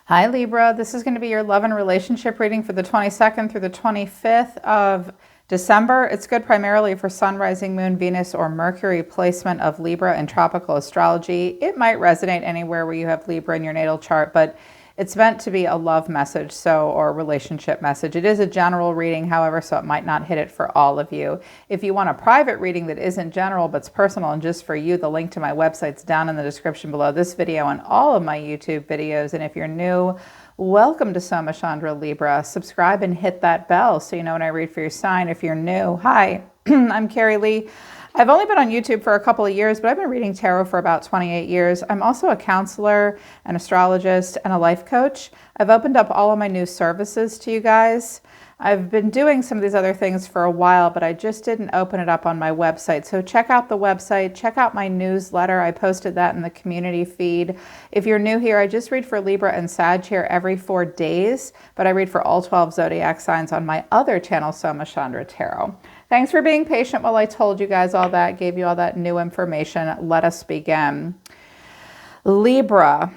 Hi Libra, this is going to be your love and relationship reading for the 22nd through the 25th of December. It's good primarily for Sun, Rising, Moon, Venus, or Mercury placement of Libra in tropical astrology. It might resonate anywhere where you have Libra in your natal chart, but it's meant to be a love message, or a relationship message. It is a general reading, however, so it might not hit it for all of you. If you want a private reading that isn't general but's personal and just for you, the link to my website's down in the description below this video and all of my YouTube videos. And if you're new, welcome to Soma, Chandra, Libra. Subscribe and hit that bell so you know when I read for your sign. If you're new, hi, I'm Carrie Lee. I've only been on YouTube for a couple of years, but I've been reading tarot for about 28 years. I'm also a counselor, an astrologist, and a life coach. I've opened up all of my new services to you guys. I've been doing some of these other things for a while, but I just didn't open it up on my website. So check out the website, check out my newsletter. I posted that in the community feed. If you're new here, I just read for Libra and Sag here every 4 days, but I read for all 12 zodiac signs on my other channel, Soma Chandra Tarot. Thanks for being patient while I told you guys all that, gave you all that new information. Let us begin. Libra.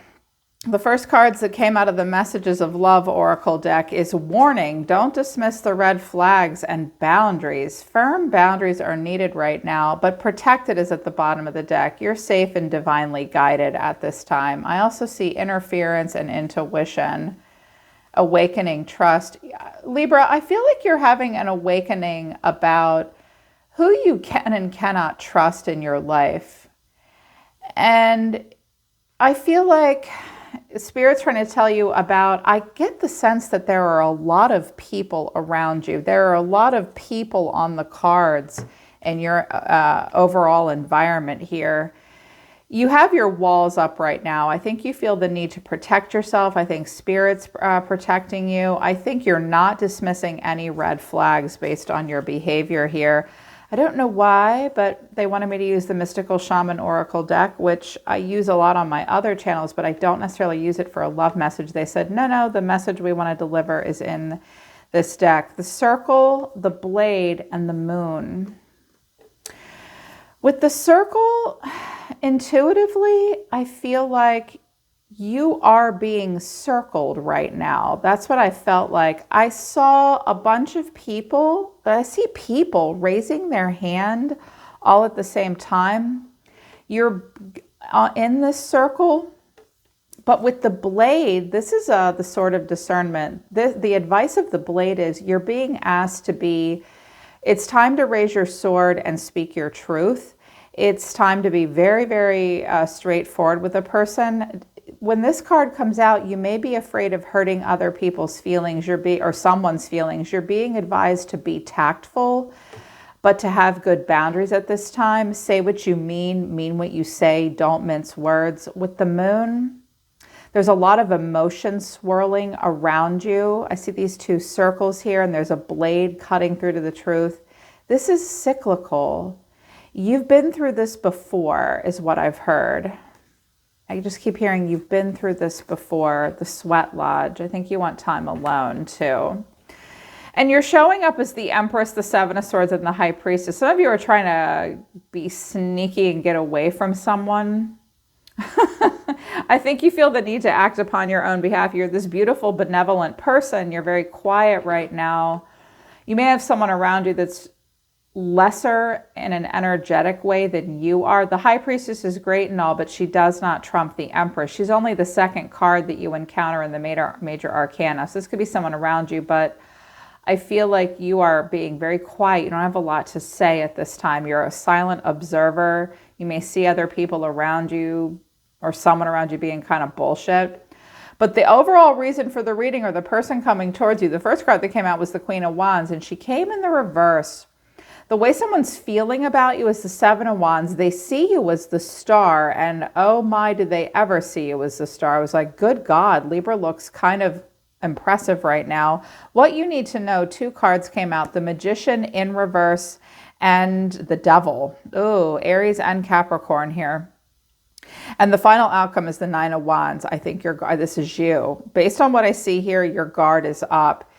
The first cards that came out of the Messages of Love Oracle deck is warning, don't dismiss the red flags and boundaries. Firm boundaries are needed right now, but protected is at the bottom of the deck. You're safe and divinely guided at this time. I also see interference and intuition, awakening, trust. Libra, I feel like you're having an awakening about who you can and cannot trust in your life. And I feel like Spirit's trying to tell you about, I get the sense that there are a lot of people around you. There are a lot of people on the cards in your overall environment here. You have your walls up right now. I think you feel the need to protect yourself. I think Spirit's protecting you. I think you're not dismissing any red flags based on your behavior here. I don't know why, but they wanted me to use the Mystical Shaman Oracle deck, which I use a lot on my other channels, but I don't necessarily use it for a love message. They said, no, the message we want to deliver is in this deck. The Circle, the Blade, and the Moon. With the Circle, intuitively, I feel like you are being circled right now. That's what I felt like. I saw a bunch of people, but I see people raising their hand all at the same time. You're in this circle, but with the blade, this is the sort of discernment. The advice of the blade is you're being asked to be, it's time to raise your sword and speak your truth. It's time to be very, very straightforward with a person. When this card comes out, you may be afraid of hurting other people's feelings, or someone's feelings. You're being advised to be tactful, but to have good boundaries at this time. Say what you mean what you say, don't mince words. With the Moon, there's a lot of emotion swirling around you. I see these two circles here, and there's a blade cutting through to the truth. This is cyclical. You've been through this before, is what I've heard. I just keep hearing you've been through this before. The Sweat Lodge. I think you want time alone too. And you're showing up as the Empress, the Seven of Swords, and the High Priestess. Some of you are trying to be sneaky and get away from someone. I think you feel the need to act upon your own behalf. You're this beautiful, benevolent person. You're very quiet right now. You may have someone around you that's lesser in an energetic way than you are. The High Priestess is great and all, but she does not trump the Empress. She's only the second card that you encounter in the major arcana. So this could be someone around you, but I feel like you are being very quiet. You don't have a lot to say at this time. You're a silent observer. You may see other people around you or someone around you being kind of bullshit. But the overall reason for the reading, or the person coming towards you, the first card that came out was the Queen of Wands, and she came in the reverse. The way someone's feeling about you is the Seven of Wands. They see you as the star, and oh my, did they ever see you as the star. I was like, good God, Libra looks kind of impressive right now. What you need to know, two cards came out, the Magician in reverse and the Devil. Oh, Aries and Capricorn here. And the final outcome is the Nine of Wands. I think this is you. Based on what I see here, your guard is up.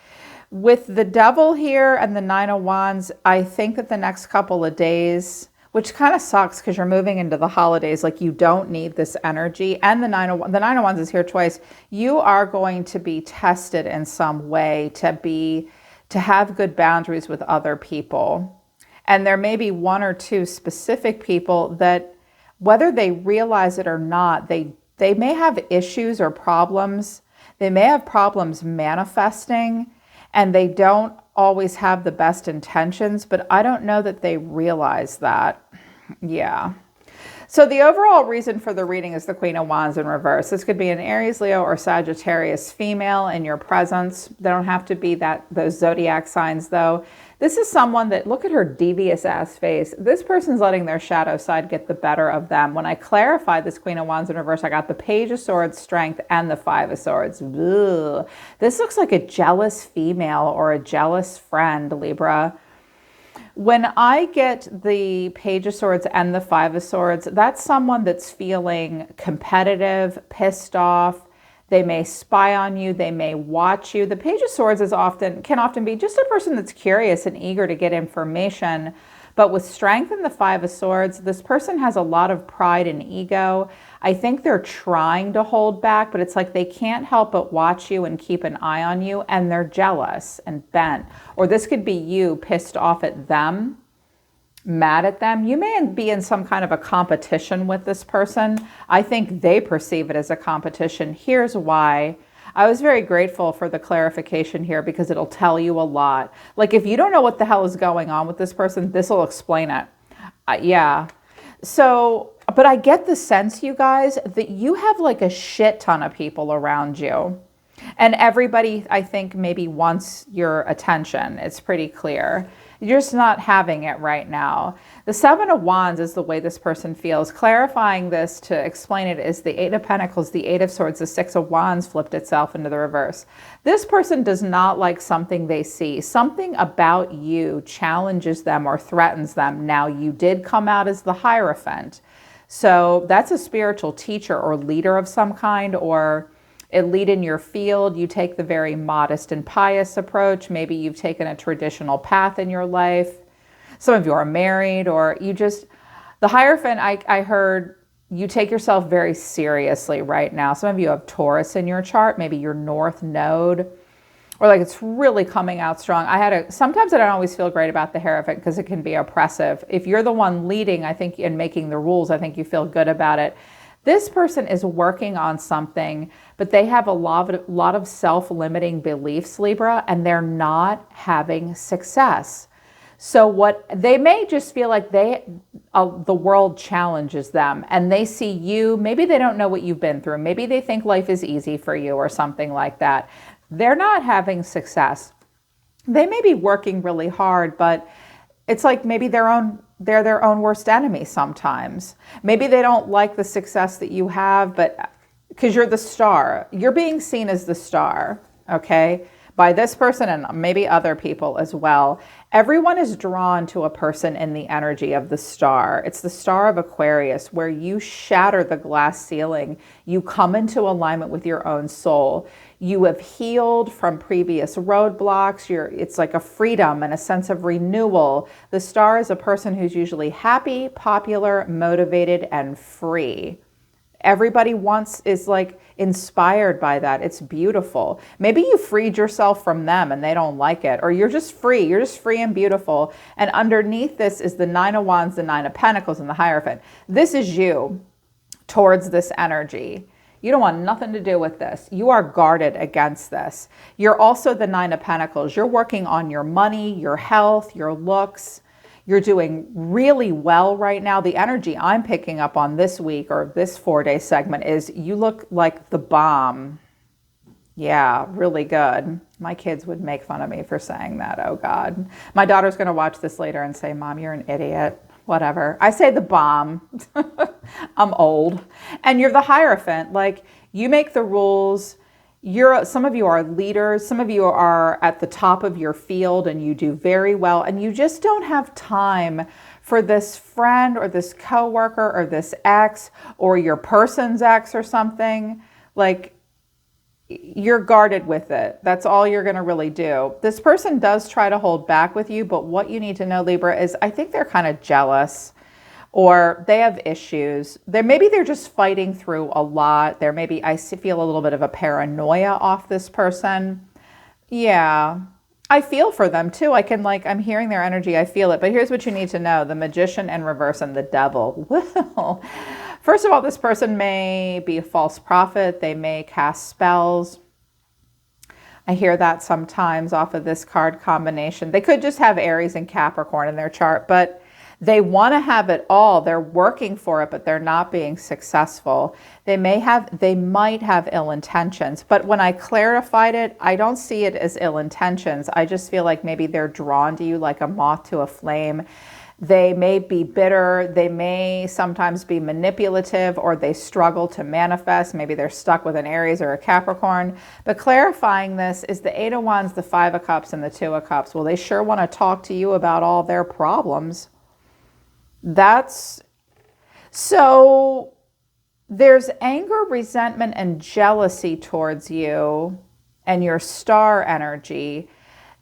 With the Devil here and the Nine of Wands, I think that the next couple of days, which kind of sucks because you're moving into the holidays. Like, you don't need this energy. And the Nine of Wands is here twice. You are going to be tested in some way to have good boundaries with other people. And there may be one or two specific people that, whether they realize it or not, they may have issues or problems. They may have problems manifesting, and they don't always have the best intentions, but I don't know that they realize that. Yeah. So the overall reason for the reading is the Queen of Wands in reverse. This could be an Aries, Leo, or Sagittarius female in your presence. They don't have to be those zodiac signs, though. This is someone that, look at her devious ass face. This person's letting their shadow side get the better of them. When I clarified this Queen of Wands in reverse, I got the Page of Swords, Strength, and the Five of Swords. Ugh. This looks like a jealous female or a jealous friend, Libra. When I get the Page of Swords and the Five of Swords, that's someone that's feeling competitive, pissed off. They may spy on you. They may watch you. The Page of Swords can often be just a person that's curious and eager to get information. But with Strength and the Five of Swords, this person has a lot of pride and ego. I think they're trying to hold back, but it's like they can't help but watch you and keep an eye on you, and they're jealous and bent. Or this could be you pissed off at them, mad at them. You may be in some kind of a competition with this person. I think they perceive it as a competition. Here's why. I was very grateful for the clarification here because it'll tell you a lot. Like, if you don't know what the hell is going on with this person, this will explain it. Yeah. So, but I get the sense, you guys, that you have like a shit ton of people around you. And everybody, I think, maybe wants your attention. It's pretty clear. You're just not having it right now. The Seven of Wands is the way this person feels. Clarifying this to explain it is the Eight of Pentacles, the Eight of Swords, the Six of Wands flipped itself into the reverse. This person does not like something they see. Something about you challenges them or threatens them. Now, you did come out as the Hierophant. So that's a spiritual teacher or leader of some kind, or a lead in your field. You take the very modest and pious approach. Maybe you've taken a traditional path in your life. Some of you are married, or the Hierophant, I heard you take yourself very seriously right now. Some of you have Taurus in your chart, maybe your North Node, or like it's really coming out strong. Sometimes I don't always feel great about the Hierophant because it can be oppressive. If you're the one leading, I think, and making the rules, I think you feel good about it. This person is working on something, but they have a lot of self-limiting beliefs, Libra, and they're not having success. So they may just feel like the world challenges them, and they see you, maybe they don't know what you've been through. Maybe they think life is easy for you or something like that. They're not having success. They may be working really hard, but it's like maybe they're their own worst enemy sometimes. Maybe they don't like the success that you have, but because you're the star, you're being seen as the star, okay? By this person and maybe other people as well. Everyone is drawn to a person in the energy of the star. It's the star of Aquarius, where you shatter the glass ceiling. You come into alignment with your own soul. You have healed from previous roadblocks. It's like a freedom and a sense of renewal. The star is a person who's usually happy, popular, motivated, and free. Everybody is like inspired by that. It's beautiful. Maybe you freed yourself from them and they don't like it, or you're just free. You're just free and beautiful. And underneath this is the Nine of Wands, the Nine of Pentacles, and the Hierophant. This is you towards this energy. You don't want nothing to do with this. You are guarded against this. You're also the Nine of Pentacles. You're working on your money, your health, your looks. You're doing really well right now. The energy I'm picking up on this week or this 4-day segment is you look like the bomb. Yeah, really good. My kids would make fun of me for saying that. Oh, God. My daughter's going to watch this later and say, Mom, you're an idiot. Whatever. I say the bomb. I'm old. And you're the Hierophant. Like, you make the rules. Some of you are leaders. Some of you are at the top of your field and you do very well. And you just don't have time for this friend or this coworker or this ex or your person's ex or something. Like, you're guarded with it. That's all you're going to really do. This person does try to hold back with you, but what you need to know, Libra, is I think they're kind of jealous. or they have issues. Maybe they're just fighting through a lot. I feel a little bit of a paranoia off this person. Yeah. I feel for them too. I'm hearing their energy. I feel it. But here's what you need to know. The Magician in reverse and the Devil. Well, first of all, this person may be a false prophet. They may cast spells. I hear that sometimes off of this card combination. They could just have Aries and Capricorn in their chart, but they want to have it all. They're working for it, but they're not being successful. They might have ill intentions, but when I clarified it, I don't see it as ill intentions. I just feel like maybe they're drawn to you like a moth to a flame. They may be bitter. They may sometimes be manipulative, or they struggle to manifest. Maybe they're stuck with an Aries or a Capricorn. But clarifying this is the Eight of Wands, the Five of Cups, and the Two of Cups. Well, they sure want to talk to you about all their problems. So there's anger, resentment, and jealousy towards you and your star energy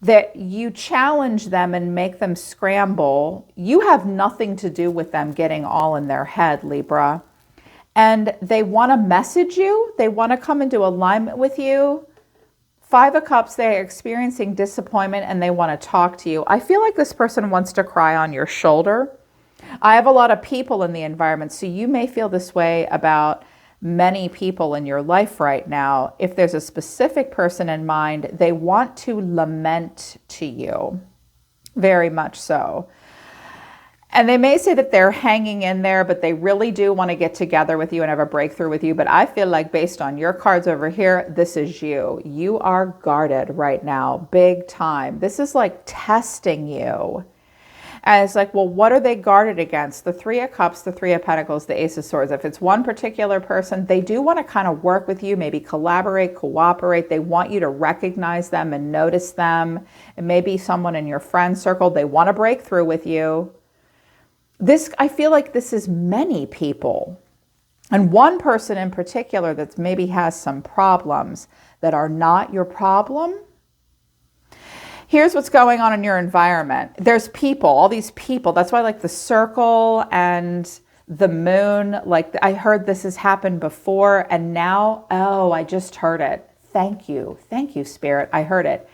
that you challenge them and make them scramble. You have nothing to do with them getting all in their head, Libra. And they want to message you. They want to come into alignment with you. Five of Cups, they're experiencing disappointment and they want to talk to you. I feel like this person wants to cry on your shoulder. I have a lot of people in the environment, so you may feel this way about many people in your life right now. If there's a specific person in mind, they want to lament to you, very much so. And they may say that they're hanging in there, but they really do want to get together with you and have a breakthrough with you. But I feel like based on your cards over here, this is you. You are guarded right now, big time. This is like testing you. And it's like, well, what are they guarded against? The Three of Cups, the Three of Pentacles, the Ace of Swords. If it's one particular person, they do want to kind of work with you, maybe collaborate, cooperate. They want you to recognize them and notice them. And maybe someone in your friend circle, they want to break through with you. I feel like this is many people. And one person in particular that maybe has some problems that are not your problem. Here's what's going on in your environment. There's people, all these people. That's why I like the circle and the moon. Like I heard this has happened before and now, oh, I just heard it. Thank you. Thank you, Spirit. I heard it.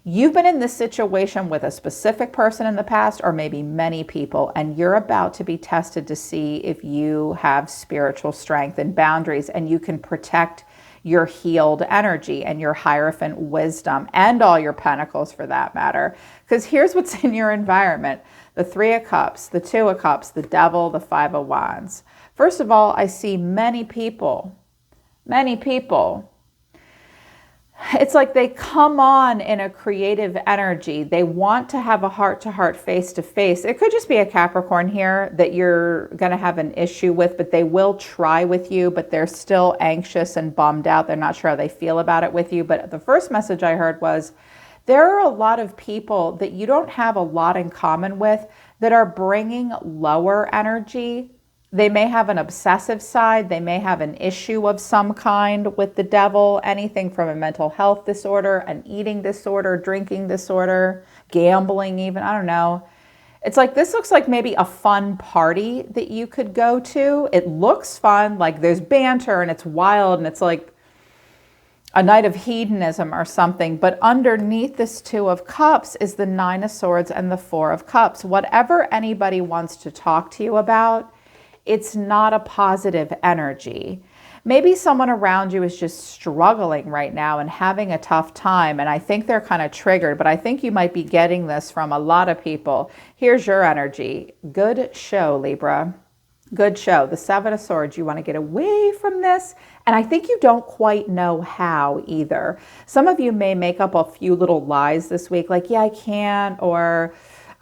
You've been in this situation with a specific person in the past or maybe many people, and you're about to be tested to see if you have spiritual strength and boundaries and you can protect your healed energy and your Hierophant wisdom and all your pentacles for that matter. Because here's what's in your environment. The Three of Cups, the Two of Cups, the Devil, the Five of Wands. First of all, I see many people. Many people. It's like they come on in a creative energy. They want to have a heart-to-heart, face-to-face. It could just be a Capricorn here that you're going to have an issue with, but they will try with you, but they're still anxious and bummed out. They're not sure how they feel about it with you. But the first message I heard was, there are a lot of people that you don't have a lot in common with that are bringing lower energy. They may have an obsessive side. They may have an issue of some kind with the devil, anything from a mental health disorder, an eating disorder, drinking disorder, gambling even, I don't know. It's like, this looks like maybe a fun party that you could go to. It looks fun, like there's banter and it's wild and it's like a night of hedonism or something. But underneath this Two of Cups is the Nine of Swords and the Four of Cups. Whatever anybody wants to talk to you about, it's not a positive energy. Maybe someone around you is just struggling right now and having a tough time. And I think they're kind of triggered, but I think you might be getting this from a lot of people. Here's your energy. Good show, Libra. Good show. The Seven of Swords, you want to get away from this. And I think you don't quite know how either. Some of you may make up a few little lies this week, like, yeah, I can't, or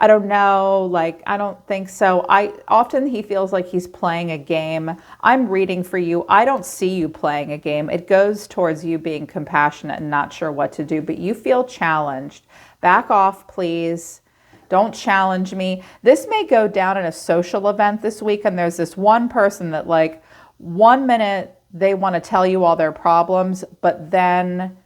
I don't know, like, I don't think so. Often he feels like he's playing a game. I'm reading for you. I don't see you playing a game. It goes towards you being compassionate and not sure what to do, but you feel challenged. Back off, please. Don't challenge me. This may go down in a social event this week, and there's this one person that, like, 1 minute they want to tell you all their problems, but then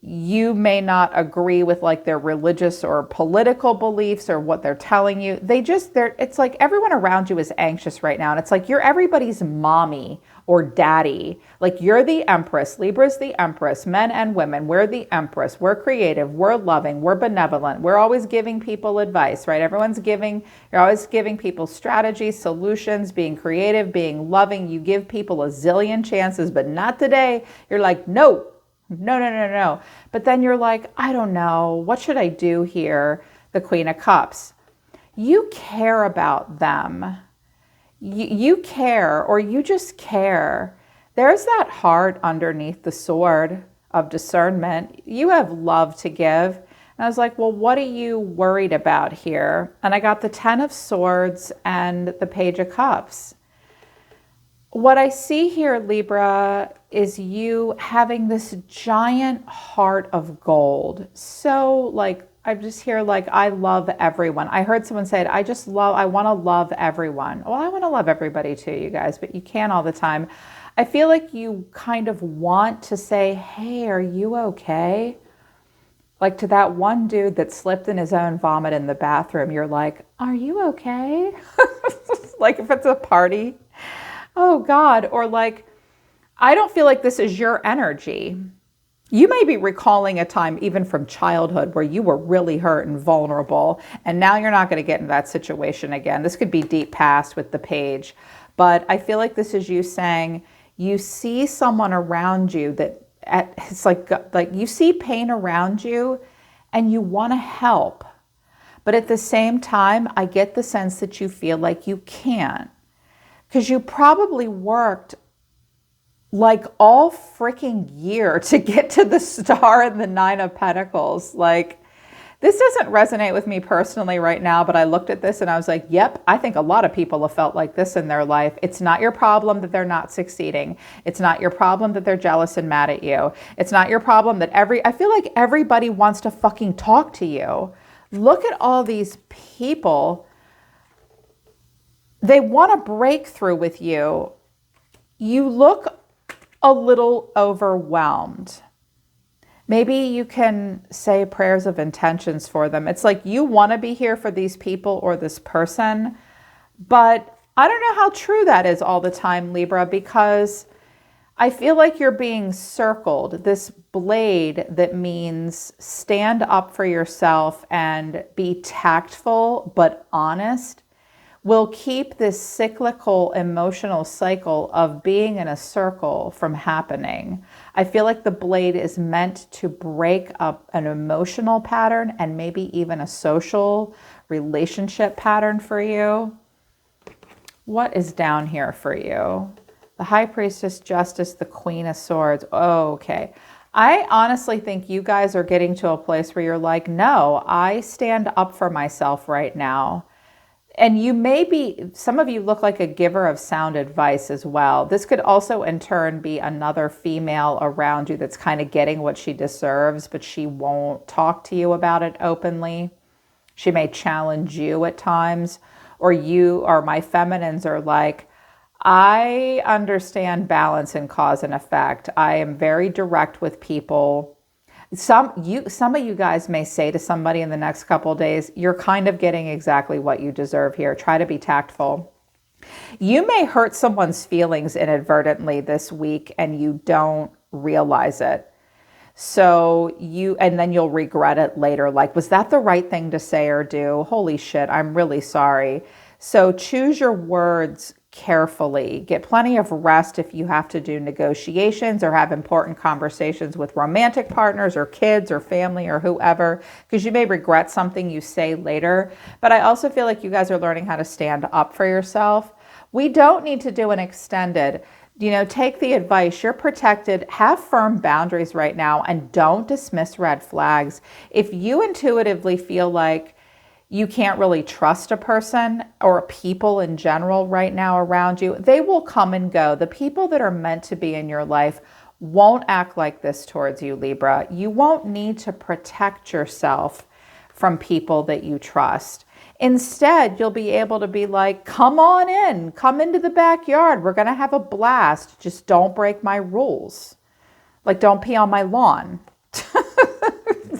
you may not agree with like their religious or political beliefs or what they're telling you. It's like everyone around you is anxious right now. And it's like you're everybody's mommy or daddy. Like you're the empress. Libra's the empress, men and women. We're the empress. We're creative. We're loving. We're benevolent. We're always giving people advice, right? You're always giving people strategies, solutions, being creative, being loving. You give people a zillion chances, but not today. You're like, no. No. But then you're like, I don't know. What should I do here? The Queen of Cups. You care about them. You care, or you just care. There's that heart underneath the sword of discernment. You have love to give. And I was like, well, what are you worried about here? And I got the 10 of Swords and the Page of Cups. What I see here, Libra, is you having this giant heart of gold. So like, I just hear like, I love everyone. I heard someone say it, I want to love everyone. Well, I want to love everybody too, you guys, but you can't all the time. I feel like you kind of want to say, hey, are you okay? Like to that one dude that slipped in his own vomit in the bathroom, you're like, are you okay? Like if it's a party. Oh God, or like, I don't feel like this is your energy. You may be recalling a time even from childhood where you were really hurt and vulnerable, and now you're not going to get in that situation again. This could be deep past with the page, but I feel like this is you saying you see someone around you it's like you see pain around you and you want to help. But at the same time, I get the sense that you feel like you can't. Because you probably worked like all freaking year to get to the Star and the 9 of Pentacles. Like, this doesn't resonate with me personally right now, but I looked at this and I was like, yep, I think a lot of people have felt like this in their life. It's not your problem that they're not succeeding. It's not your problem that they're jealous and mad at you. It's not your problem that I feel like everybody wants to fucking talk to you. Look at all these people. They want to break through with you. You look a little overwhelmed. Maybe you can say prayers of intentions for them. It's like you want to be here for these people or this person, but I don't know how true that is all the time, Libra, because I feel like you're being circled. This blade that means stand up for yourself and be tactful but honest will keep this cyclical emotional cycle of being in a circle from happening. I feel like the blade is meant to break up an emotional pattern and maybe even a social relationship pattern for you. What is down here for you? The High Priestess, Justice, the Queen of Swords. Oh, okay. I honestly think you guys are getting to a place where you're like, no, I stand up for myself right now. And some of you look like a giver of sound advice as well. This could also in turn be another female around you that's kind of getting what she deserves, but she won't talk to you about it openly. She may challenge you at times, or my feminines are like, I understand balance and cause and effect. I am very direct with people. Some of you guys may say to somebody in the next couple of days, you're kind of getting exactly what you deserve here. Try to be tactful. You may hurt someone's feelings inadvertently this week and you don't realize it. And then you'll regret it later. Like, was that the right thing to say or do? Holy shit, I'm really sorry. So choose your words carefully. Get plenty of rest if you have to do negotiations or have important conversations with romantic partners or kids or family or whoever, because you may regret something you say later. But I also feel like you guys are learning how to stand up for yourself. We don't need to do an extended, take the advice. You're protected. Have firm boundaries right now and don't dismiss red flags. If you intuitively feel like you can't really trust a person or people in general right now around you, they will come and go. The people that are meant to be in your life won't act like this towards you, Libra. You won't need to protect yourself from people that you trust. Instead, you'll be able to be like, come on in, come into the backyard. We're going to have a blast. Just don't break my rules. Like, don't pee on my lawn.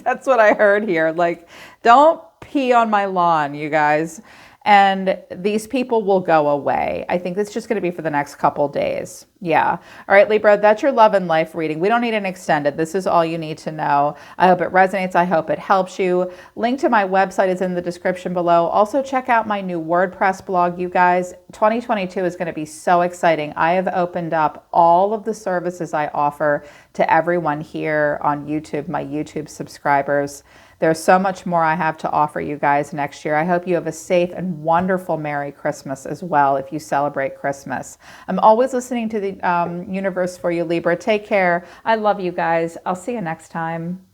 That's what I heard here. Like, don't pee on my lawn, you guys. And these people will go away. I think it's just going to be for the next couple days. Yeah. All right, Libra, that's your love and life reading. We don't need an extended. This is all you need to know. I hope it resonates. I hope it helps you. Link to my website is in the description below. Also, check out my new WordPress blog, you guys. 2022 is going to be so exciting. I have opened up all of the services I offer to everyone here on YouTube, my YouTube subscribers. There's so much more I have to offer you guys next year. I hope you have a safe and wonderful Merry Christmas as well if you celebrate Christmas. I'm always listening to the universe for you, Libra. Take care. I love you guys. I'll see you next time.